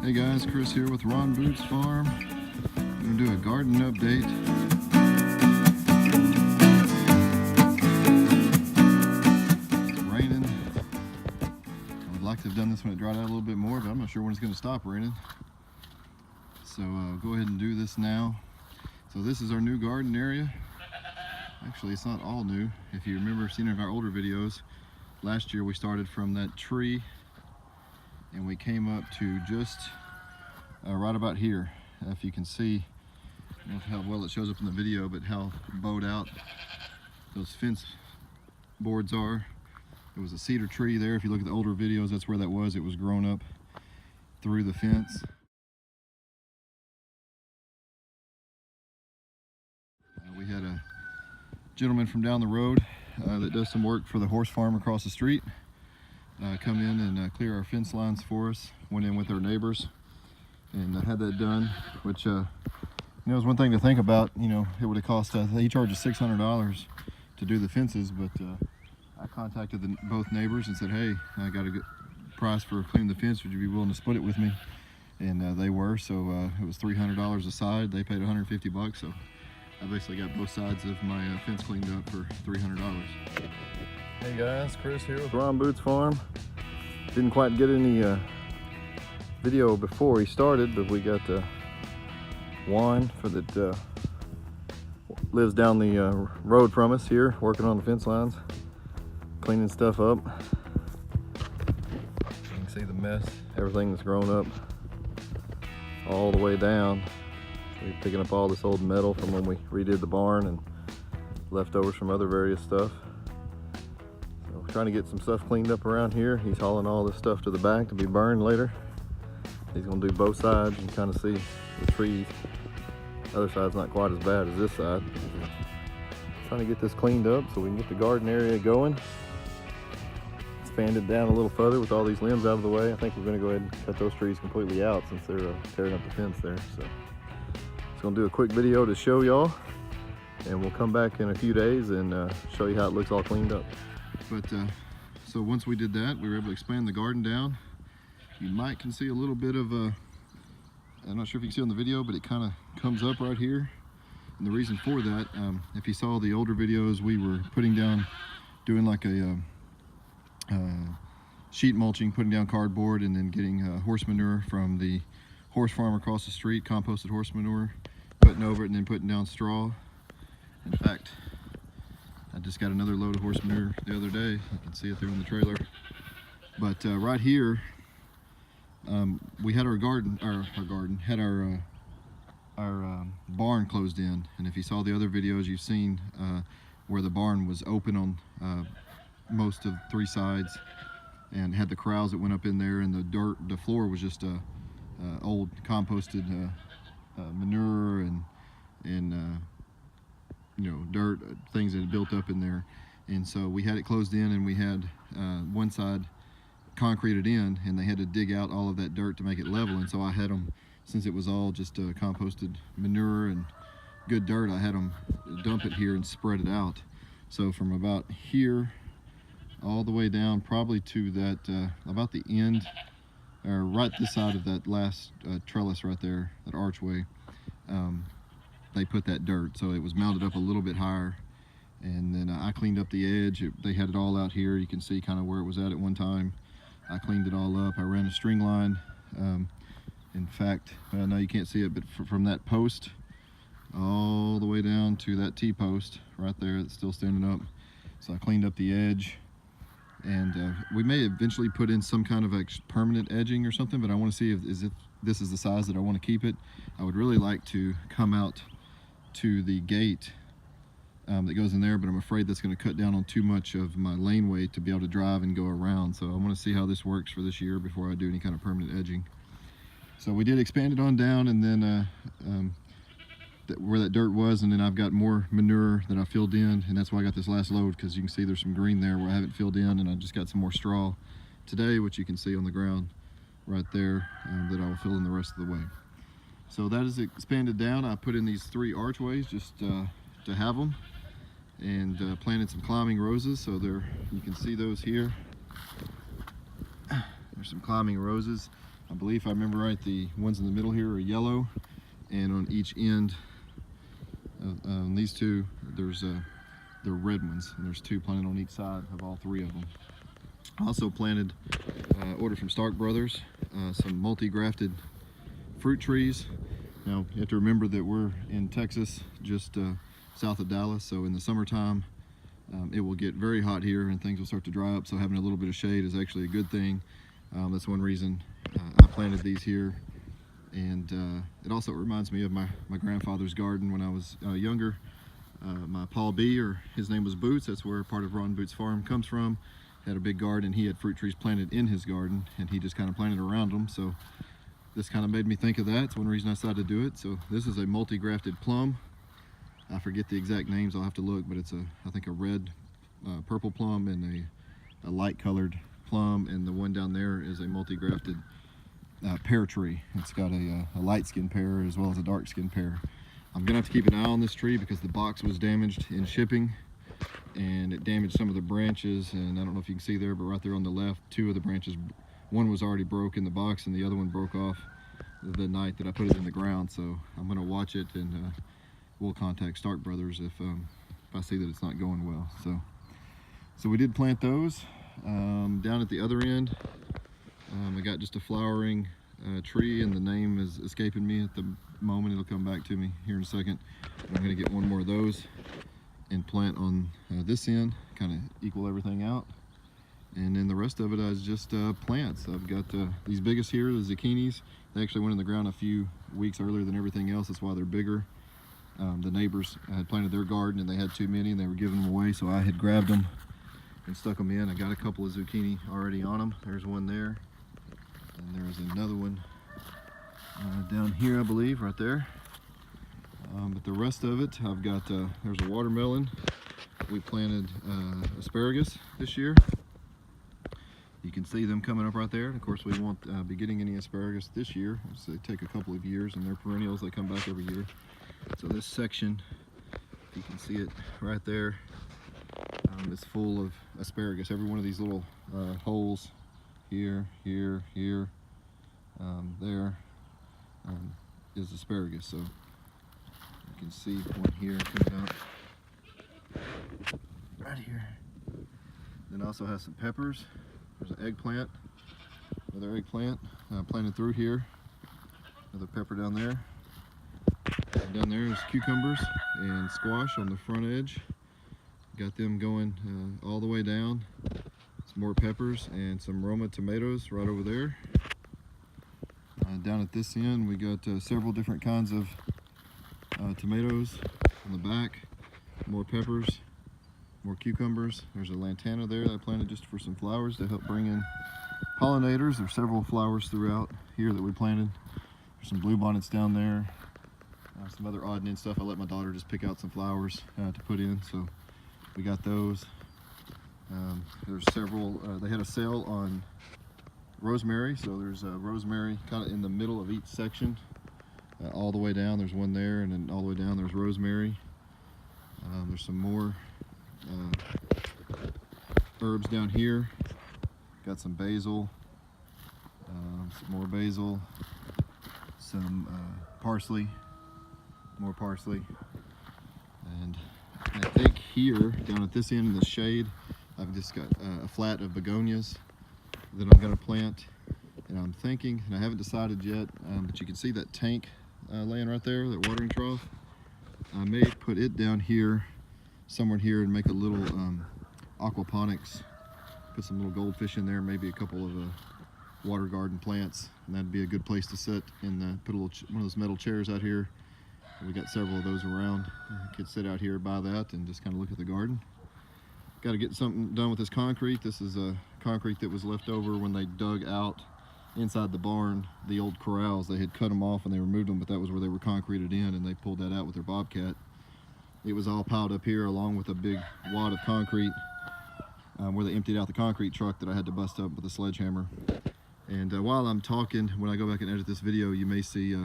Hey guys, Chris here with RonBootsFarm. I'm going to do a garden update. It's raining. I would like to have done this when it dried out a little bit more, but I'm not sure when it's going to stop raining. So I'll go ahead and do this now. So this is our new garden area. Actually, it's not all new. If you remember seeing in our older videos, last year we started from that tree and we came up to just right about here. If you can see, I don't know how well it shows up in the video, but how bowed out those fence boards are. There was a cedar tree there. If you look at the older videos, that's where that was. It was grown up through the fence. We had a gentleman from down the road that does some work for the horse farm across the street come in and clear our fence lines for us. Went in with our neighbors and had that done, which you know, is one thing to think about. You know, it would have cost he charges $600 to do the fences, but I contacted both neighbors and said, hey, I got a good price for cleaning the fence, would you be willing to split it with me? And they were, so it was $300 a side. They paid 150 bucks, so I basically got both sides of my fence cleaned up for $300. Hey guys, Chris here with RonBootsFarm. Didn't quite get any video before he started, but we got Juan that lives down the road from us here, working on the fence lines, cleaning stuff up. You can see the mess, everything that's grown up all the way down. We're picking up all this old metal from when we redid the barn and leftovers from other various stuff. So we're trying to get some stuff cleaned up around here. He's hauling all this stuff to the back to be burned later. He's gonna do both sides and kind of see the trees. The other side's not quite as bad as this side. Trying to get this cleaned up so we can get the garden area going. Expand it down a little further with all these limbs out of the way. I think we're gonna go ahead and cut those trees completely out since they're tearing up the fence there. So gonna do a quick video to show y'all, and we'll come back in a few days and show you how it looks all cleaned up. But so once we did that, we were able to expand the garden down. You can see a little bit of I'm not sure if you can see on the video, but it kind of comes up right here. And the reason for that, if you saw the older videos, we were doing like a sheet mulching, putting down cardboard, and then getting horse manure from the horse farm across the street, composted horse manure, putting over it and then putting down straw. In fact, I just got another load of horse manure the other day. You can see it there in the trailer. But right here, we had our barn closed in. And if you saw the other videos, you've seen where the barn was open on most of 3 sides and had the corrals that went up in there, and the floor was just old composted manure and you know, dirt, things that had built up in there. And so we had it closed in, and we had one side concreted in, and they had to dig out all of that dirt to make it level. And so I had them, since it was all just composted manure and good dirt, I had them dump it here and spread it out. So from about here all the way down probably to that about the end, or right this side of that last trellis right there, that archway, they put that dirt, so it was mounted up a little bit higher. And then I cleaned up the edge. They had it all out here. You can see kind of where it was at one time. I cleaned it all up. I ran a string line. In fact, I know you can't see it, but from that post all the way down to that T-post right there, it's still standing up. So I cleaned up the edge. And we may eventually put in some kind of permanent edging or something, but I want to see if this is the size that I want to keep it. I would really like to come out to the gate that goes in there, but I'm afraid that's going to cut down on too much of my laneway to be able to drive and go around. So I want to see how this works for this year before I do any kind of permanent edging. So we did expand it on down, and then where that dirt was, and then I've got more manure that I filled in, and that's why I got this last load, because you can see there's some green there where I haven't filled in, and I just got some more straw today, which you can see on the ground right there, that I will fill in the rest of the way. So that is expanded down. I put in these 3 archways just to have them, and planted some climbing roses. So there, you can see those here. There's some climbing roses. I believe if I remember right, the ones in the middle here are yellow, and on each end, these two, they're red ones, and there's 2 planted on each side of all 3 of them. I also planted, ordered from Stark Brothers, some multi-grafted fruit trees. Now you have to remember that we're in Texas, just south of Dallas, so in the summertime it will get very hot here and things will start to dry up, so having a little bit of shade is actually a good thing. That's one reason I planted these here. And it also reminds me of my grandfather's garden when I was younger. My Paul B, or his name was Boots, that's where part of RonBootsFarm comes from, had a big garden. He had fruit trees planted in his garden, and he just kind of planted around them. So this kind of made me think of that. It's one reason I decided to do it. So this is a multi-grafted plum. I forget the exact names, I'll have to look, but it's I think a red, purple plum and a light colored plum, and the one down there is a multi-grafted pear tree. It's got a light skin pear as well as a dark skin pear. I'm gonna have to keep an eye on this tree because the box was damaged in shipping, and it damaged some of the branches, and I don't know if you can see there, but right there on the left, 2 of the branches, one was already broke in the box and the other one broke off the night that I put it in the ground. So I'm gonna watch it, and we'll contact Stark Brothers if I see that it's not going well. So we did plant those. Down at the other end, I got just a flowering tree, and the name is escaping me at the moment. It'll come back to me here in a second. I'm going to get one more of those and plant on this end, kind of equal everything out. And then the rest of it is just plants. I've got these biggest here, the zucchinis. They actually went in the ground a few weeks earlier than everything else. That's why they're bigger. The neighbors had planted their garden and they had too many and they were giving them away, so I had grabbed them and stuck them in. I got a couple of zucchini already on them. There's one there, and there's another one down here, I believe, right there. But the rest of it, I've got, there's a watermelon. We planted asparagus this year. You can see them coming up right there. And of course, we won't be getting any asparagus this year. So they take a couple of years, and they're perennials. They come back every year. So this section, you can see it right there, is full of asparagus. Every one of these little holes here, here, here, there, is asparagus. So you can see one here coming up right here. Then also has some peppers. There's an eggplant, another eggplant planted through here. Another pepper down there. And down there is cucumbers and squash on the front edge. Got them going all the way down. Some more peppers and some Roma tomatoes right over there. Down at this end, we got several different kinds of tomatoes on the back. More peppers, more cucumbers. There's a lantana there that I planted just for some flowers to help bring in pollinators. There's several flowers throughout here that we planted. There's some bluebonnets down there. Some other odd and end stuff. I let my daughter just pick out some flowers to put in, so we got those. There's several, they had a sale on rosemary, so there's rosemary kind of in the middle of each section. All the way down, there's one there, and then all the way down there's rosemary. There's some more herbs down here. Got some basil, some more basil, some parsley, more parsley, and I think here down at this end in the shade I've just got a flat of begonias that I'm going to plant, and I'm thinking, and I haven't decided yet, but you can see that tank laying right there, that watering trough. I may put it down here, somewhere here, and make a little aquaponics, put some little goldfish in there, maybe a couple of water garden plants, and that'd be a good place to sit, and put a little one of those metal chairs out here. We got several of those around. You could sit out here by that and just kind of look at the garden. Got to get something done with this concrete. This is a concrete that was left over when they dug out inside the barn, the old corrals. They had cut them off and they removed them, but that was where they were concreted in, and they pulled that out with their bobcat. It was all piled up here along with a big wad of concrete where they emptied out the concrete truck that I had to bust up with a sledgehammer. And while I'm talking, when I go back and edit this video, you may see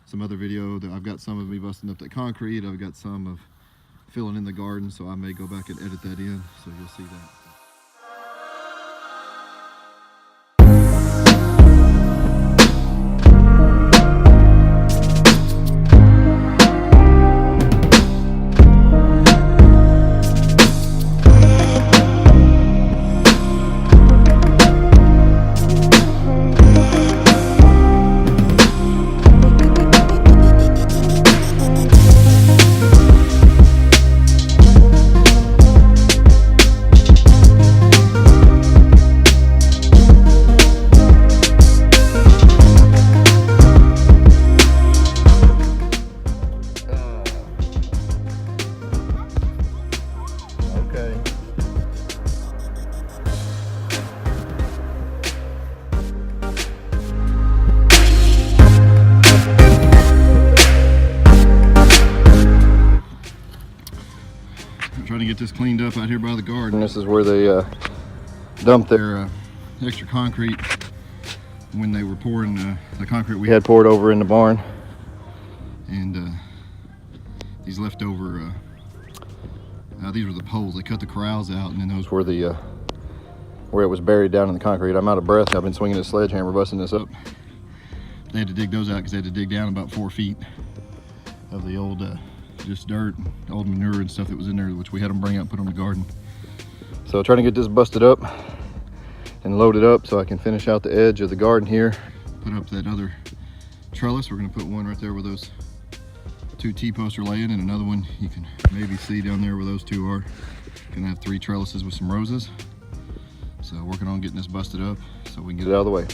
some other video that I've got some of me busting up that concrete. I've got some of filling in the garden, so I may go back and edit that in, so you'll see that. Trying to get this cleaned up out here by the garden. This is where they dumped their extra concrete when they were pouring the concrete we had poured over in the barn. And these leftover, these were the poles. They cut the corrals out, and then those were the where it was buried down in the concrete. I'm out of breath. I've been swinging this sledgehammer, busting this up. They had to dig those out because they had to dig down about 4 feet of the old just dirt, old manure and stuff that was in there, which we had them bring out and put on the garden. So trying to get this busted up and loaded up so I can finish out the edge of the garden here. Put up that other trellis. We're gonna put one right there where those 2 T-posts are laying, and another one you can maybe see down there where those 2 are. Gonna have 3 trellises with some roses. So working on getting this busted up so we can get it out of the way.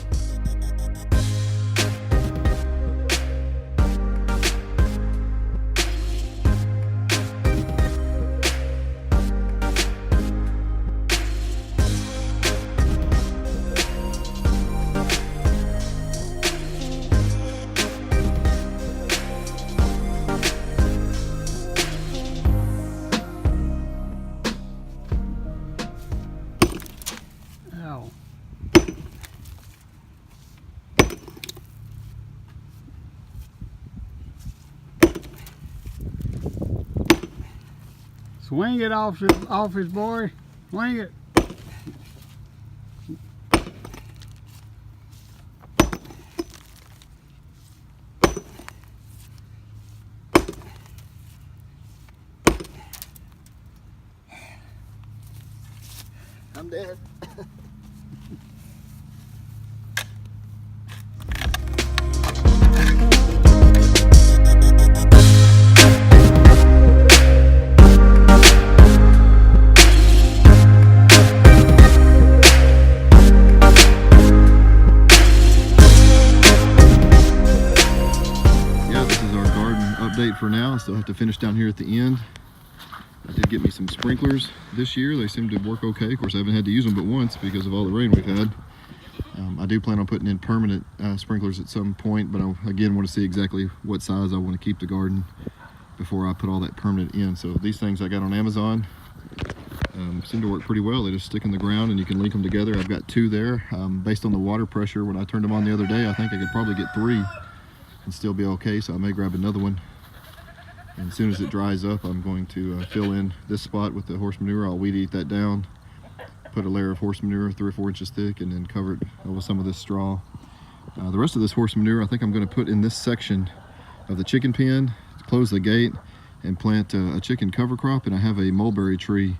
Swing it off his boy. Swing it. I'm dead. Update for now. I still have to finish down here at the end. I did get me some sprinklers this year. They seem to work okay. Of course, I haven't had to use them but once because of all the rain we've had. I do plan on putting in permanent sprinklers at some point, but I again want to see exactly what size I want to keep the garden before I put all that permanent in. So these things I got on Amazon seem to work pretty well. They just stick in the ground and you can link them together. I've got 2 there. Based on the water pressure when I turned them on the other day, I think I could probably get 3 and still be okay, so I may grab another one. And as soon as it dries up, I'm going to fill in this spot with the horse manure. I'll weed eat that down, put a layer of horse manure 3 or 4 inches thick, and then cover it with some of this straw. The rest of this horse manure I think I'm going to put in this section of the chicken pen, close the gate, and plant a chicken cover crop. And I have a mulberry tree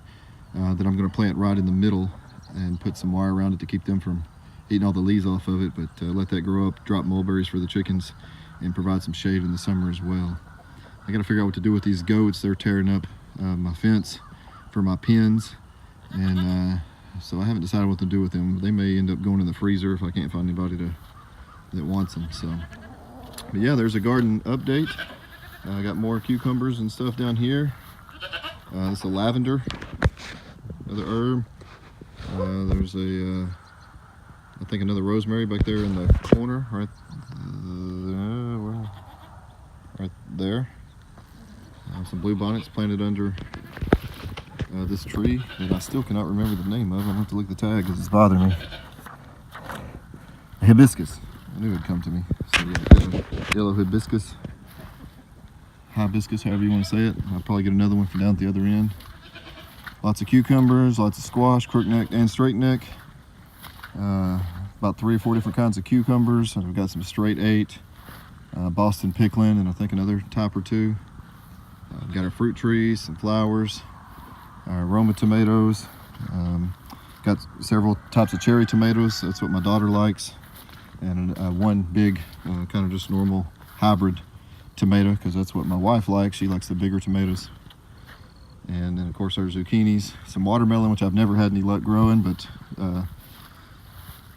that I'm going to plant right in the middle and put some wire around it to keep them from eating all the leaves off of it, but let that grow up, drop mulberries for the chickens, and provide some shade in the summer as well. I got to figure out what to do with these goats. They're tearing up my fence for my pens, and so I haven't decided what to do with them. They may end up going in the freezer if I can't find anybody that wants them. So, but yeah, there's a garden update. I got more cucumbers and stuff down here. This is a lavender, another herb. There's a, I think another rosemary back there in the corner, right there. Some blue bonnets planted under this tree that I still cannot remember the name of. I'm going to have to look at the tag because it's bothering me. Hibiscus. I knew it would come to me. So yeah, yellow hibiscus. Hibiscus, however you want to say it. I'll probably get another one from down at the other end. Lots of cucumbers, lots of squash, crookneck and straight neck. About 3 or 4 different kinds of cucumbers. I've got some straight 8, Boston picklin, and I think another type or 2. Got our fruit trees, some flowers, our Roma tomatoes. Got several types of cherry tomatoes. That's what my daughter likes. And one big, kind of just normal hybrid tomato, because that's what my wife likes. She likes the bigger tomatoes. And then of course our zucchinis, some watermelon, which I've never had any luck growing, but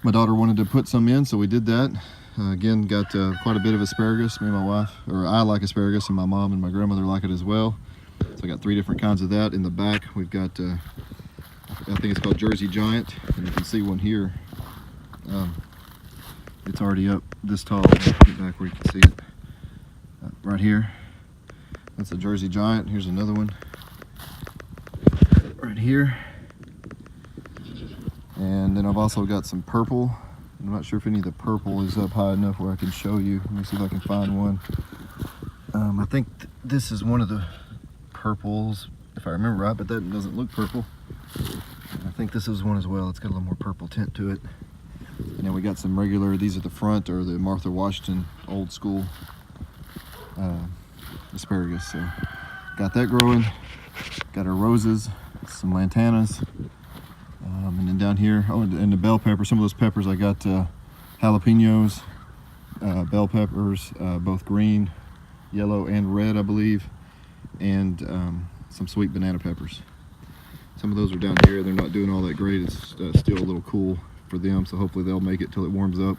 my daughter wanted to put some in, so we did that. Again, got quite a bit of asparagus. Me and my wife, or I like asparagus, and my mom and my grandmother like it as well. So I got 3 different kinds of that. In the back, we've got, I think it's called Jersey Giant, and you can see one here. It's already up this tall. Get back where you can see it. Right here. That's a Jersey Giant. Here's another one. right here. And then I've also got some purple. I'm not sure if any of the purple is up high enough where I can show you. Let me see if I can find one. I think this is one of the purples, if I remember right, but that doesn't look purple. I think this is one as well. It's got a little more purple tint to it. And then we got some regular, these at the front are the Martha Washington old school asparagus. So got that growing. Got our roses, some lantanas. And then down here, oh, and the bell pepper, some of those peppers I got jalapenos, bell peppers, both green, yellow, and red, I believe, and some sweet banana peppers. Some of those are down here. They're not doing all that great. It's still a little cool for them, so hopefully they'll make it till it warms up,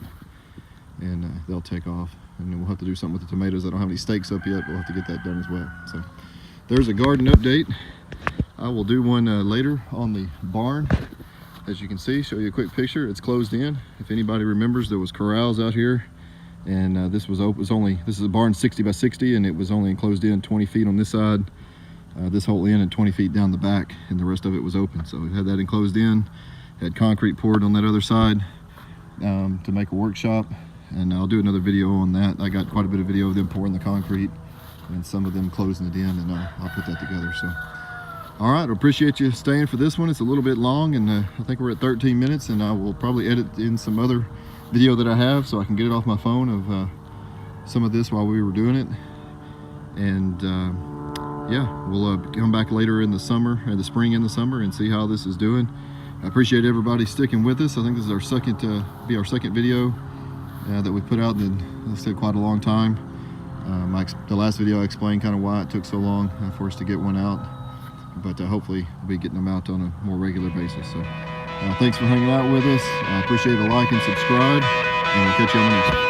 and they'll take off. And then we'll have to do something with the tomatoes. I don't have any stakes up yet, but we'll have to get that done as well. So there's a garden update. I will do one later on the barn. As you can see, show you a quick picture. It's closed in. If anybody remembers, there was corrals out here, and this was open. This is a barn 60 by 60, and it was only enclosed in 20 feet on this side, this whole end, and 20 feet down the back, and the rest of it was open. So we had that enclosed in, had concrete poured on that other side to make a workshop, and I'll do another video on that. I got quite a bit of video of them pouring the concrete and some of them closing it in, and I'll put that together. So. All right, I appreciate you staying for this one. It's a little bit long, and I think we're at 13 minutes, and I will probably edit in some other video that I have so I can get it off my phone of some of this while we were doing it. And yeah, we'll come back later in the summer, the spring and the summer, and see how this is doing. I appreciate everybody sticking with us. I think this is our second video that we put out, and it's taken quite a long time. The last video I explained kind of why it took so long for us to get one out. But hopefully we'll be getting them out on a more regular basis. So thanks for hanging out with us. I appreciate a like and subscribe, and we'll catch you on the next one.